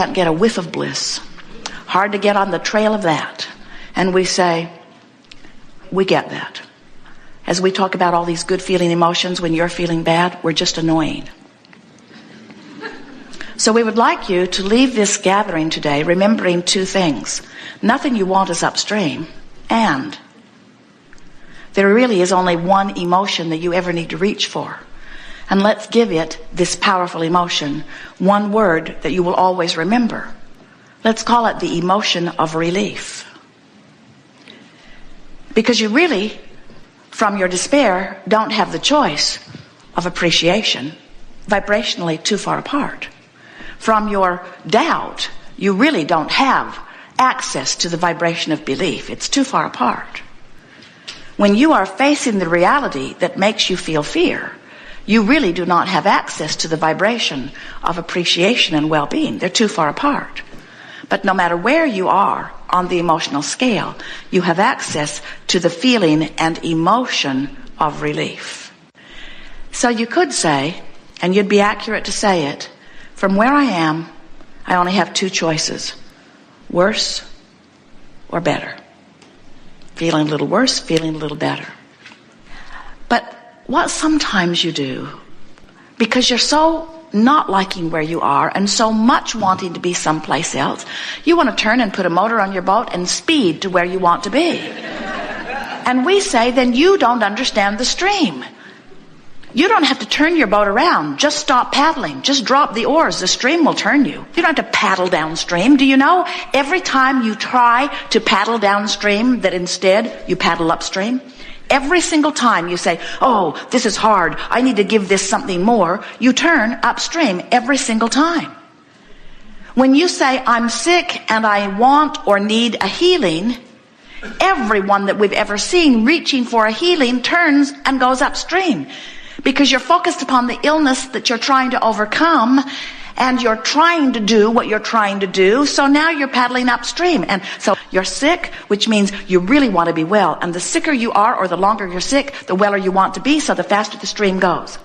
can't get a whiff of bliss. Hard to get on the trail of that. And we say, we get that. As we talk about all these good feeling emotions, when you're feeling bad, we're just annoying. So we would like you to leave this gathering today remembering two things. Nothing you want is upstream, and there really is only one emotion that you ever need to reach for. And let's give it, this powerful emotion, one word that you will always remember. Let's call it the emotion of relief. Because you really, from your despair, don't have the choice of appreciation, vibrationally too far apart. From your doubt, you really don't have access to the vibration of belief. It's too far apart. When you are facing the reality that makes you feel fear, you really do not have access to the vibration of appreciation and well-being. They're too far apart. But no matter where you are on the emotional scale, you have access to the feeling and emotion of relief. So you could say, and you'd be accurate to say it, from where I am, I only have two choices: worse or better. Feeling a little worse, feeling a little better. But what sometimes you do, because you're so not liking where you are and so much wanting to be someplace else, you want to turn and put a motor on your boat and speed to where you want to be. And we say, then you don't understand the stream. You don't have to turn your boat around. Just stop paddling. Just drop the oars. The stream will turn you. You don't have to paddle downstream. Do you know every time you try to paddle downstream that instead you paddle upstream? Every single time you say, oh, this is hard, I need to give this something more, you turn upstream every single time. When you say, I'm sick and I want or need a healing, everyone that we've ever seen reaching for a healing turns and goes upstream. Because you're focused upon the illness that you're trying to overcome, and you're trying to do what you're trying to do, so now you're paddling upstream. And so you're sick, which means you really want to be well. And the sicker you are, or the longer you're sick, the weller you want to be, so the faster the stream goes.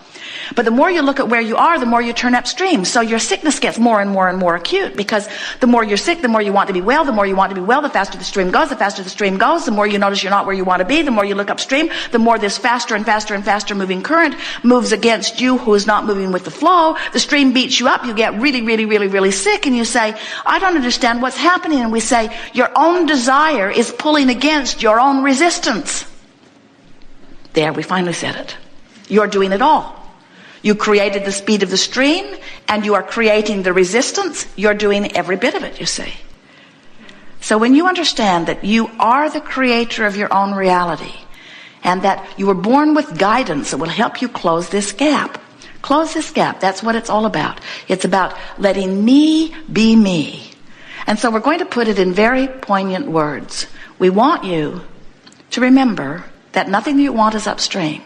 But the more you look at where you are, the more you turn upstream. So your sickness gets more and more and more acute, because the more you're sick, the more you want to be well. The more you want to be well, the faster the stream goes. The faster the stream goes, the more you notice you're not where you want to be. The more you look upstream, the more this faster and faster and faster moving current moves against you, who is not moving with the flow. The stream beats you up. You get really, really, really, really sick, and you say, I don't understand what's happening. And we say, your own desire is pulling against your own resistance. There, we finally said it. You're doing it all. You created the speed of the stream, and you are creating the resistance. You're doing every bit of it, you see. So when you understand that you are the creator of your own reality, and that you were born with guidance that will help you close this gap. Close this gap. That's what it's all about. It's about letting me be me. And so we're going to put it in very poignant words. We want you to remember that nothing you want is upstream,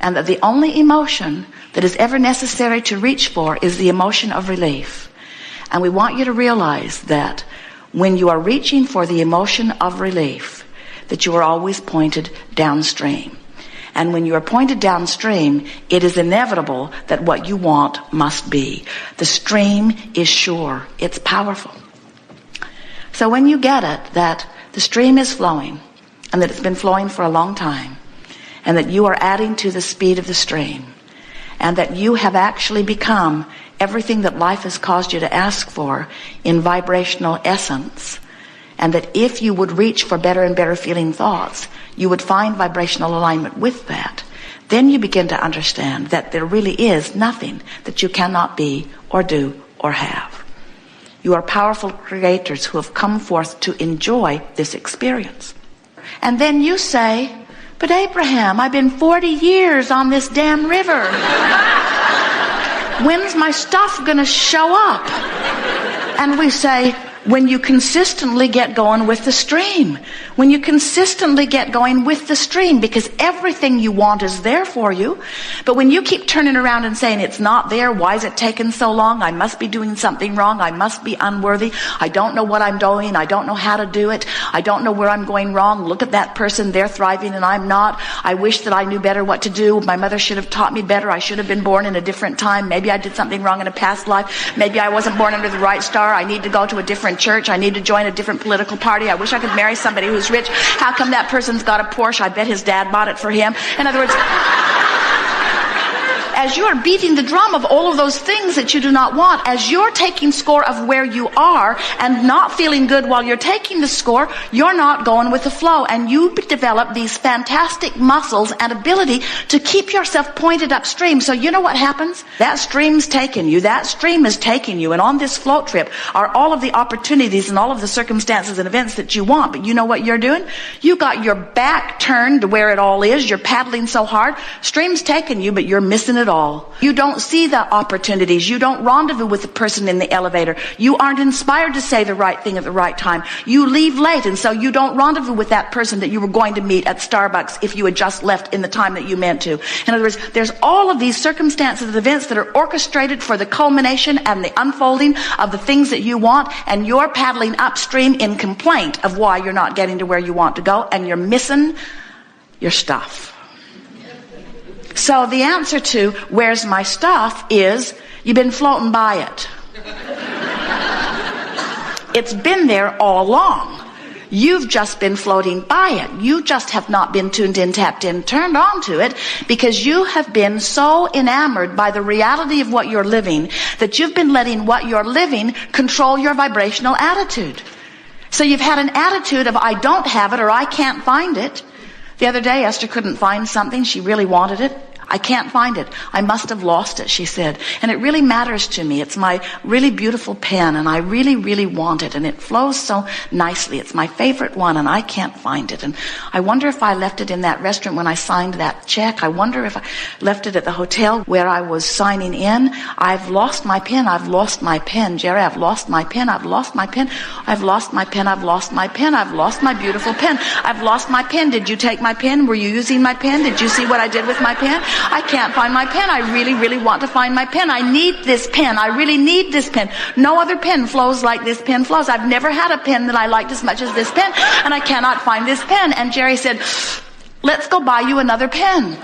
and that the only emotion that is ever necessary to reach for is the emotion of relief. And we want you to realize that when you are reaching for the emotion of relief, that you are always pointed downstream. And when you are pointed downstream, it is inevitable that what you want must be. The stream is sure. It's powerful. So when you get it, that the stream is flowing, and that it's been flowing for a long time, and that you are adding to the speed of the stream, and that you have actually become everything that life has caused you to ask for in vibrational essence, and that if you would reach for better and better feeling thoughts, you would find vibrational alignment with that, then you begin to understand that there really is nothing that you cannot be or do or have. You are powerful creators who have come forth to enjoy this experience. And then you say, but Abraham, I've been 40 years on this damn river. When's my stuff going to show up? And we say, when you consistently get going with the stream. When you consistently get going with the stream, because everything you want is there for you. But when you keep turning around and saying, it's not there, why is it taking so long? I must be doing something wrong. I must be unworthy. I don't know what I'm doing. I don't know how to do it. I don't know where I'm going wrong. Look at that person. They're thriving and I'm not. I wish that I knew better what to do. My mother should have taught me better. I should have been born in a different time. Maybe I did something wrong in a past life. Maybe I wasn't born under the right star. I need to go to a different church. I need to join a different political party. I wish I could marry somebody who's rich. How come that person's got a Porsche? I bet his dad bought it for him. In other words, as you're beating the drum of all of those things that you do not want, as you're taking score of where you are and not feeling good while you're taking the score, you're not going with the flow. And you develop these fantastic muscles and ability to keep yourself pointed upstream. So you know what happens? That stream's taking you. That stream is taking you. And on this float trip are all of the opportunities and all of the circumstances and events that you want. But you know what you're doing? You got your back turned to where it all is. You're paddling so hard. Stream's taking you, but you're missing it all. You don't see the opportunities. You don't rendezvous with the person in the elevator. You aren't inspired to say the right thing at the right time. You leave late, and so you don't rendezvous with that person that you were going to meet at Starbucks if you had just left in the time that you meant to. In other words, there's all of these circumstances and events that are orchestrated for the culmination and the unfolding of the things that you want, and you're paddling upstream in complaint of why you're not getting to where you want to go, and you're missing your stuff. So the answer to where's my stuff is you've been floating by it. It's been there all along. You've just been floating by it. You just have not been tuned in, tapped in, turned on to it, because you have been so enamored by the reality of what you're living that you've been letting what you're living control your vibrational attitude. So you've had an attitude of I don't have it or I can't find it. The other day, Esther couldn't find something. She really wanted it. I can't find it. I must have lost it, she said. And it really matters to me. It's my really beautiful pen, and I really, really want it. And it flows so nicely. It's my favorite one, and I can't find it. And I wonder if I left it in that restaurant when I signed that check. I wonder if I left it at the hotel where I was signing in. I've lost my pen. I've lost my pen. Jerry, I've lost my pen. I've lost my pen. I've lost my pen. I've lost my pen. I've lost my beautiful pen. I've lost my pen. Did you take my pen? Were you using my pen? Did you see what I did with my pen? I can't find my pen. I really, really want to find my pen. I need this pen. I really need this pen. No other pen flows like this pen flows. I've never had a pen that I liked as much as this pen, and I cannot find this pen. And Jerry said, let's go buy you another pen.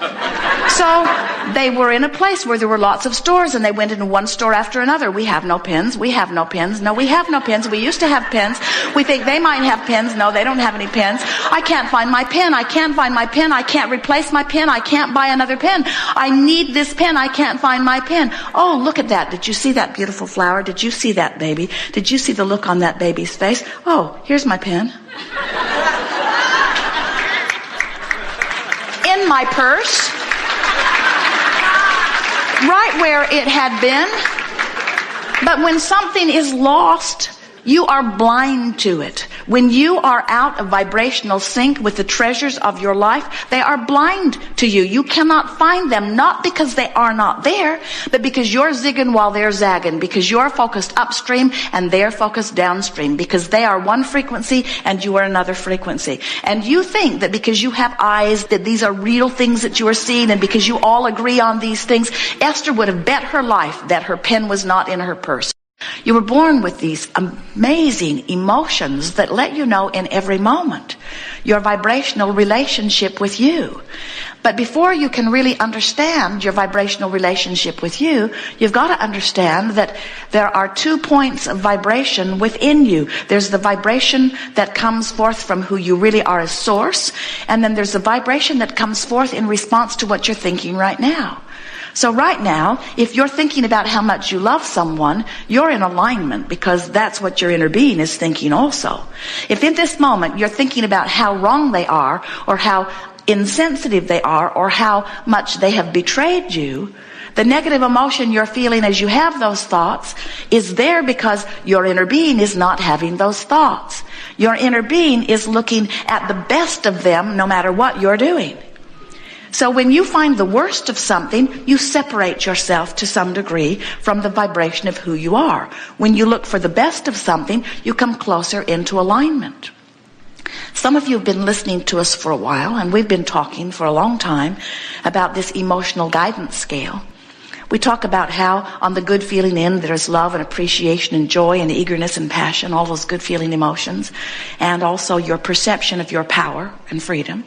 So they were in a place where there were lots of stores, and they went into one store after another. We have no pens. We have no pens. No, we have no pens. We used to have pens. We think they might have pens. No, they don't have any pens. I can't find my pen. I can't find my pen. I can't replace my pen. I can't buy another pen. I need this pen. I can't find my pen. Oh, look at that. Did you see that beautiful flower? Did you see that baby? Did you see the look on that baby's face? Oh, here's my pen. In my purse, right where it had been. But when something is lost, you are blind to it. When you are out of vibrational sync with the treasures of your life, they are blind to you. You cannot find them, not because they are not there, but because you're zigging while they're zagging, because you're focused upstream and they're focused downstream, because they are one frequency and you are another frequency. And you think that because you have eyes, that these are real things that you are seeing, and because you all agree on these things. Esther would have bet her life that her pen was not in her purse. You were born with these amazing emotions that let you know in every moment your vibrational relationship with you. But before you can really understand your vibrational relationship with you, you've got to understand that there are 2 points of vibration within you. There's the vibration that comes forth from who you really are as source, and then there's the vibration that comes forth in response to what you're thinking right now. So right now, if you're thinking about how much you love someone, you're in alignment, because that's what your inner being is thinking also. If in this moment you're thinking about how wrong they are, or how insensitive they are, or how much they have betrayed you, the negative emotion you're feeling as you have those thoughts is there because your inner being is not having those thoughts. Your inner being is looking at the best of them no matter what you're doing. So when you find the worst of something, you separate yourself to some degree from the vibration of who you are. When you look for the best of something, you come closer into alignment. Some of you have been listening to us for a while, and we've been talking for a long time about this emotional guidance scale. We talk about how on the good feeling end there's love and appreciation and joy and eagerness and passion, all those good feeling emotions, and also your perception of your power and freedom.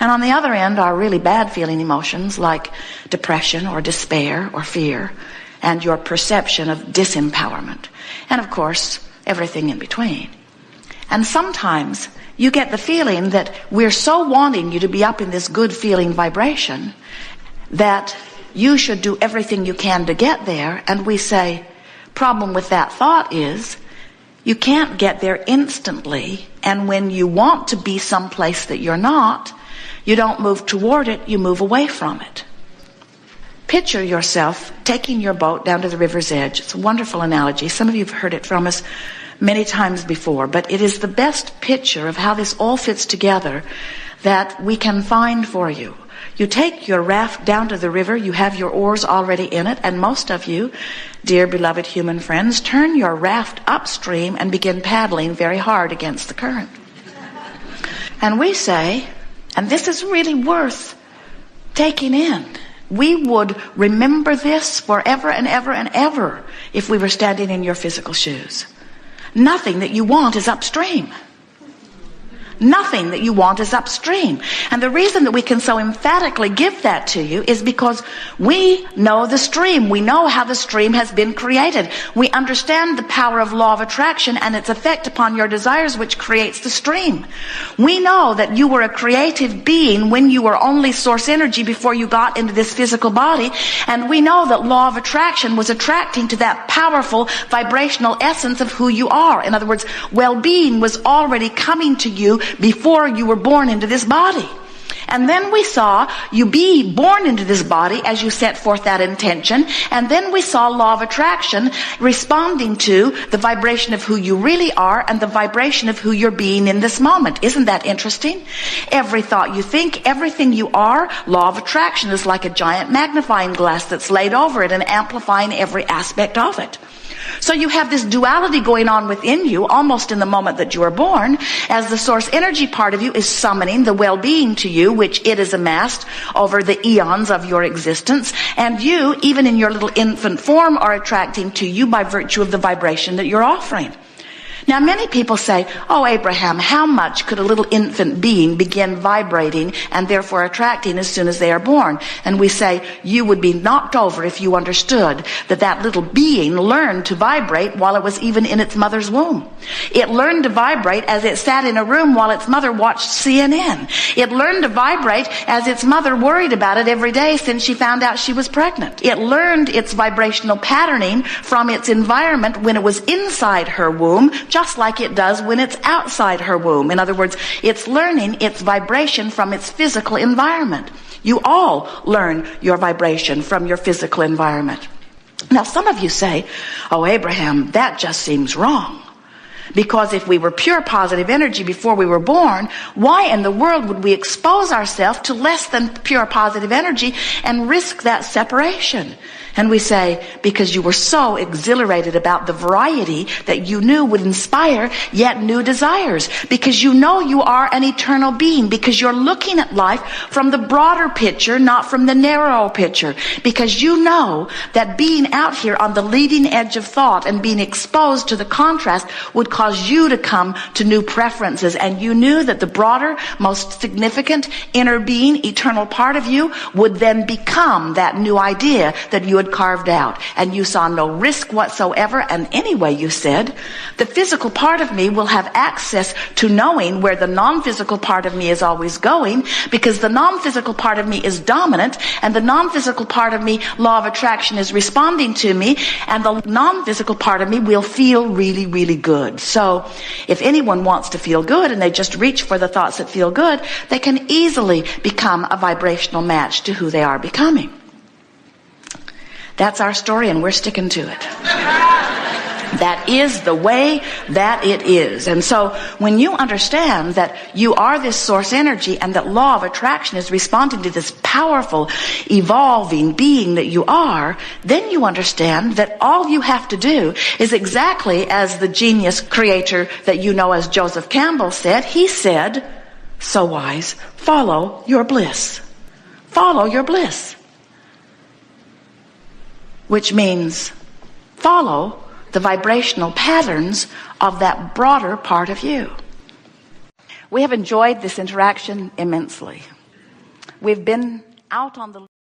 And on the other end are really bad feeling emotions like depression or despair or fear, and your perception of disempowerment. And of course, everything in between. And sometimes you get the feeling that we're so wanting you to be up in this good feeling vibration that you should do everything you can to get there. And we say, problem with that thought is you can't get there instantly. And when you want to be someplace that you're not, you don't move toward it, you move away from it. Picture yourself taking your boat down to the river's edge. It's a wonderful analogy. Some of you have heard it from us many times before, but it is the best picture of how this all fits together that we can find for you. You take your raft down to the river, you have your oars already in it, and most of you, dear beloved human friends, turn your raft upstream and begin paddling very hard against the current. And we say, and this is really worth taking in, we would remember this forever and ever and ever if we were standing in your physical shoes. Nothing that you want is upstream. Nothing that you want is upstream. And the reason that we can so emphatically give that to you is because we know the stream. We know how the stream has been created. We understand the power of law of attraction and its effect upon your desires, which creates the stream. We know that you were a creative being when you were only source energy before you got into this physical body. And we know that law of attraction was attracting to that powerful vibrational essence of who you are. In other words, well-being was already coming to you before you were born into this body. And then we saw you be born into this body as you set forth that intention. And then we saw law of attraction responding to the vibration of who you really are and the vibration of who you're being in this moment. Isn't that interesting? Every thought you think, everything you are, law of attraction is like a giant magnifying glass that's laid over it and amplifying every aspect of it. So you have this duality going on within you almost in the moment that you are born, as the source energy part of you is summoning the well-being to you, which it has amassed over the eons of your existence. And you, even in your little infant form, are attracting to you by virtue of the vibration that you're offering. Now, many people say, oh, Abraham, how much could a little infant being begin vibrating and therefore attracting as soon as they are born? And we say, you would be knocked over if you understood that that little being learned to vibrate while it was even in its mother's womb. It learned to vibrate as it sat in a room while its mother watched CNN. It learned to vibrate as its mother worried about it every day since she found out she was pregnant. It learned its vibrational patterning from its environment when it was inside her womb, just like it does when it's outside her womb. In other words, it's learning its vibration from its physical environment. You all learn your vibration from your physical environment. Now, some of you say, oh, Abraham, that just seems wrong. Because if we were pure positive energy before we were born, why in the world would we expose ourselves to less than pure positive energy and risk that separation? And we say, because you were so exhilarated about the variety that you knew would inspire yet new desires. Because you know you are an eternal being. Because you're looking at life from the broader picture, not from the narrow picture. Because you know that being out here on the leading edge of thought and being exposed to the contrast would cause you to come to new preferences. And you knew that the broader, most significant inner being, eternal part of you would then become that new idea that you had carved out. And you saw no risk whatsoever. And anyway, you said, the physical part of me will have access to knowing where the non-physical part of me is always going, because the non-physical part of me is dominant, and the non-physical part of me, law of attraction, is responding to me, and the non-physical part of me will feel really, really good. So if anyone wants to feel good and they just reach for the thoughts that feel good, they can easily become a vibrational match to who they are becoming. That's our story, and we're sticking to it. That is the way that it is. And so when you understand that you are this source energy and that law of attraction is responding to this powerful, evolving being that you are, then you understand that all you have to do is exactly as the genius creator that you know as Joseph Campbell said. He said, so wise, follow your bliss. Follow your bliss. Which means follow the vibrational patterns of that broader part of you. We have enjoyed this interaction immensely. We've been out on the